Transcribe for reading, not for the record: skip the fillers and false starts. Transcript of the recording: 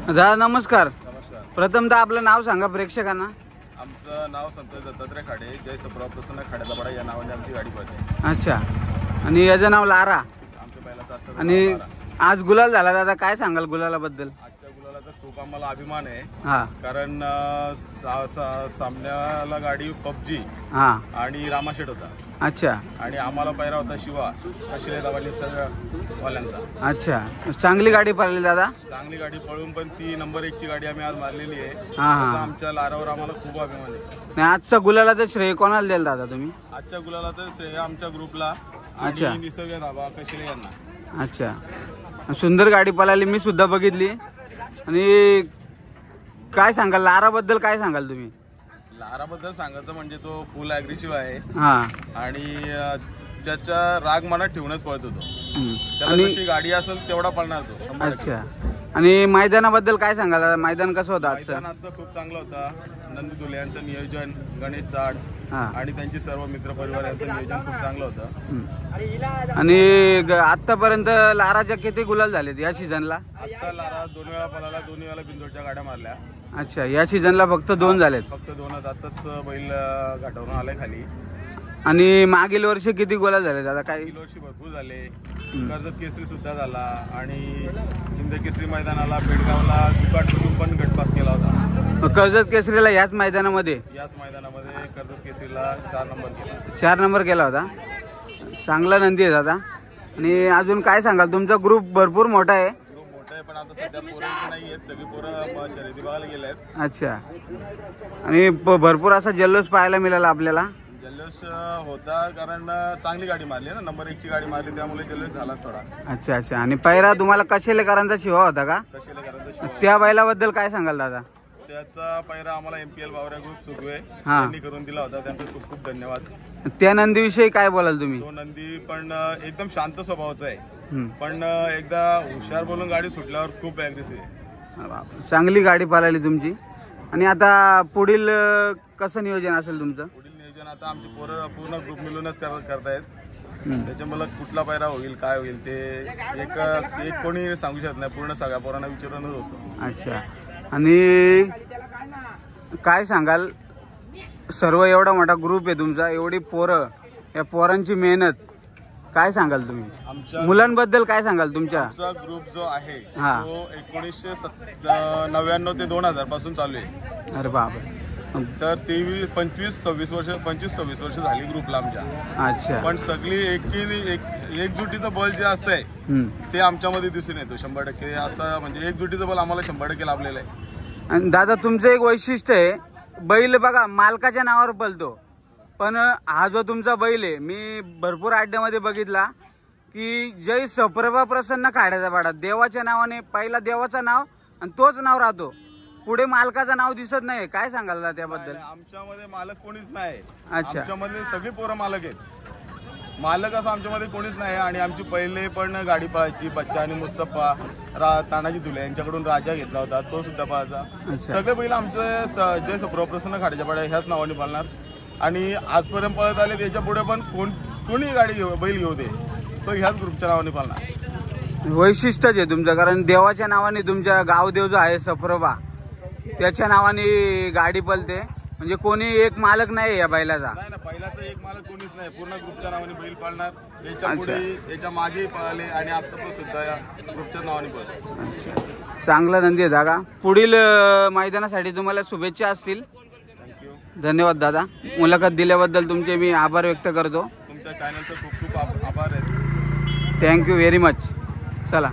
दादा नमस्कार। नमस्कार। प्रथमतः आपलं नाव सांगा प्रेक्षकांना। आमचं नाव संतोष दत्तात्रय खाडे, जय सप्राव प्रसन्न खाड्याचा बडा या नावाने आमची गाडी पळते। अच्छा, आणि याचं नाव लारा। आमच्या बैलाचा आता आणि आज गुलाल झाला दादा, काय सांगाल गुलालाबद्दल? आजच्या गुलालाचा खूप आम्हाला अभिमान आहे। हा, कारण सामन्याला गाडी पबजी हा आणि रामाशेठ होता। अच्छा, आणि आम्हाला पहिला होता शिवा कशिले दावाली सगळ्या वाल्यांचा। अच्छा, चांगली गाडी पळाली दादा। चांगली गाडी पळून पण ती नंबर 1 ची गाडी आम्ही आज मारलेली आहे। हा हा, आमच्या लारावर आम्हाला खूप अभिमान आहे। नाही, आजचा गुलालाचं श्रेय कोणाला द्याल दादा तुम्ही? आजच्या गुलालाचं श्रेय आमच्या ग्रुपला अच्छा आणि निसर्ग दाबा कशिले यांना। अच्छा, सुंदर गाडी पळाली, मी सुद्धा बघितली। आणि काय सांगाल लाराबद्दल, काय सांगाल तुम्ही? लाराबद्दल सांगायचं म्हणजे तो फुल ॲग्रेसिव्ह आहे। हा, आणि त्याचा राग मनात ठेवूनच पळतो तो। त्याला आणि जशी गाडी असेल तेवढा पळणार तो 100%। अच्छा, आणि मैदानाबद्दल काय सांगाल दादा? मैदान कसं होतं आजचं? मैदान आजचं खूप चांगलं होता। नंदी दुले यांचं नियोजन, गणेश चाड हा, आणि त्यांची सर्व मित्र परिवार यांचं नियोजन खूप चांगलं होतं। आणि आतापर्यंत लाराच्या किती गुलाल झालेत या सीझनला? आता लारा 2 वेळा पळाला, 2 वेळा बिंदोडच्या गाड्या मारल्या। अच्छा, या सीझनला फक्त 2 झालेत? फक्त 2च। आताच बैल घाटावरून आलाय खाली। आणि मागील वर्षी किती गुलाल झाले दादा? काय मागील वर्षी भरपूर झाले। कर्जत केसरी सुद्धा झाला आणि हिंद केसरी मैदानाला पेडगावला दुकाटमधून पण गटपास केला होता। कर्जत केसरीला याच मैदानामध्ये कर्जत केसरीला 4 नंबर केला। 4 नंबर केला होता। चांगला नंदी आहे दादा। आणि अजून काय सांगाल? तुमचा ग्रुप भरपूर मोठा आहे। ग्रुप मोठा आहे, पण आता सध्या पोरं नाही आहेत, सगळी पोरं शर्यती बघायला गेले आहेत। अच्छा, आणि भरपूर असा जल्लोष पाहायला मिळाला आपल्याला? जल्लोष होता, कारण चांगली गाडी मारली ना, नंबर 1 ची गाडी मारली, त्यामुळे जल्लोष झाला थोडा। अच्छा अच्छा, आणि पहिला तुम्हाला कशेलेकरांचा शिवा होता का? कशेलेकरांचा त्या बैलाबद्दल काय सांगाल दादा? त्याचा पहिला आम्हाला MPL बावऱ्या ग्रुप सुगवे यांनी करून दिला होता, त्यांचे खूप खूप धन्यवाद। त्या नंदीविषयी काय बोलाल तुम्ही? तो नंदी पण एकदम शांत स्वभावाचा आहे, पण एकदा हुशार बोलून गाडी सुटल्यावर खूप ॲग्रेसिव्ह आहे। चांगली गाडी पळाली तुमची। आणि आता पुढील कसं नियोजन असेल तुमचं? पुढील नियोजन आता आमची पोरं पूर्ण ग्रुप मिळूनच करतायत, त्याच्यामुळे कुठला पायरा होईल काय होईल ते एक कोणी सांगू शकत नाही, पूर्ण सगळ्या पोरांना विचारूनच होतो। अच्छा, आणि काय सांगाल? सर्व एवढा मोठा ग्रुप आहे तुमचा, एवढी पोरं, या पोरांची मेहनत, काय सांगाल तुम्ही? आमच्या मुलांबद्दल काय सांगाल तुमच्या? आमचा ग्रुप जो आहे तो 1999 ते 2000 पासून चालू आहे। अरे बापरे, तर 25-26 वर्ष झाली ग्रुपला आमच्या। अच्छा, पण सगळी एकजुटीचं बल जे असतंय ते आमच्यामध्ये दिसून येतो 100%। असं म्हणजे एकजुटीचं बल आम्हाला 100% लाभलेलं आहे। आणि दादा तुमचं एक वैशिष्ट्य आहे, बैल बघा मालकाच्या नावावर पळतो, पण हा जो तुमचा बैल आहे, मी भरपूर अड्ड्यामध्ये बघितला की जय सप्रभा प्रसन्न खाड्याचा पाडा, देवाच्या नावाने पहिला देवाचं नाव आणि तोच नाव राहतो, पुढे मालकाचं नाव दिसत नाही। काय सांगाल दादा त्याबद्दल? आमच्यामध्ये मालक कोणीच नाही। अच्छा, आमच्यामध्ये सगळी पोरं मालक आहेत, मालक असं आमच्यामध्ये कोणीच नाही। आणि आमची पहिले पण गाडी पळायची, बच्चा आणि मुस्तफा तानाजी दुले यांच्याकडून राजा घेतला होता, तो सुद्धा पळायचा। सगळे बैल आमचे जय सप्राव प्रसन्न खाड्याच्या पाड्या ह्याच नावाने पळणार आणि आजपर्यंत पळत आले। त्याच्या पुढे पण कोणी गाडी बैल घेऊ दे, तो ह्याच ग्रुपच्या नावाने पळणार। वैशिष्ट्यच आहे तुमचं, कारण देवाच्या नावाने तुमच्या गावदेव जो आहे सप्रभा, त्याच्या नावाने गाडी पळते, म्हणजे कोणी एक मालक नाही या बैलाचा? नाही ना, बैलाचा एक मालक कोणीच नाही, पूर्ण ग्रुपच्या नावाने बैल पाळणार। याच्या पुढे याच्या मागे पळाले आणि आता पण सुद्धा या ग्रुपच्या नावाने पळतो। अच्छा, चांगला नंदी आहे दादा। पुढील मैदानासाठी तुम्हाला शुभेच्छा असतील। थँक्यू, धन्यवाद दादा, मुलाखत दिल्याबद्दल तुमचे मी आभार व्यक्त करतो। तुमच्या चॅनलचं खूप खूप आभार आहे। Thank you very much. चला।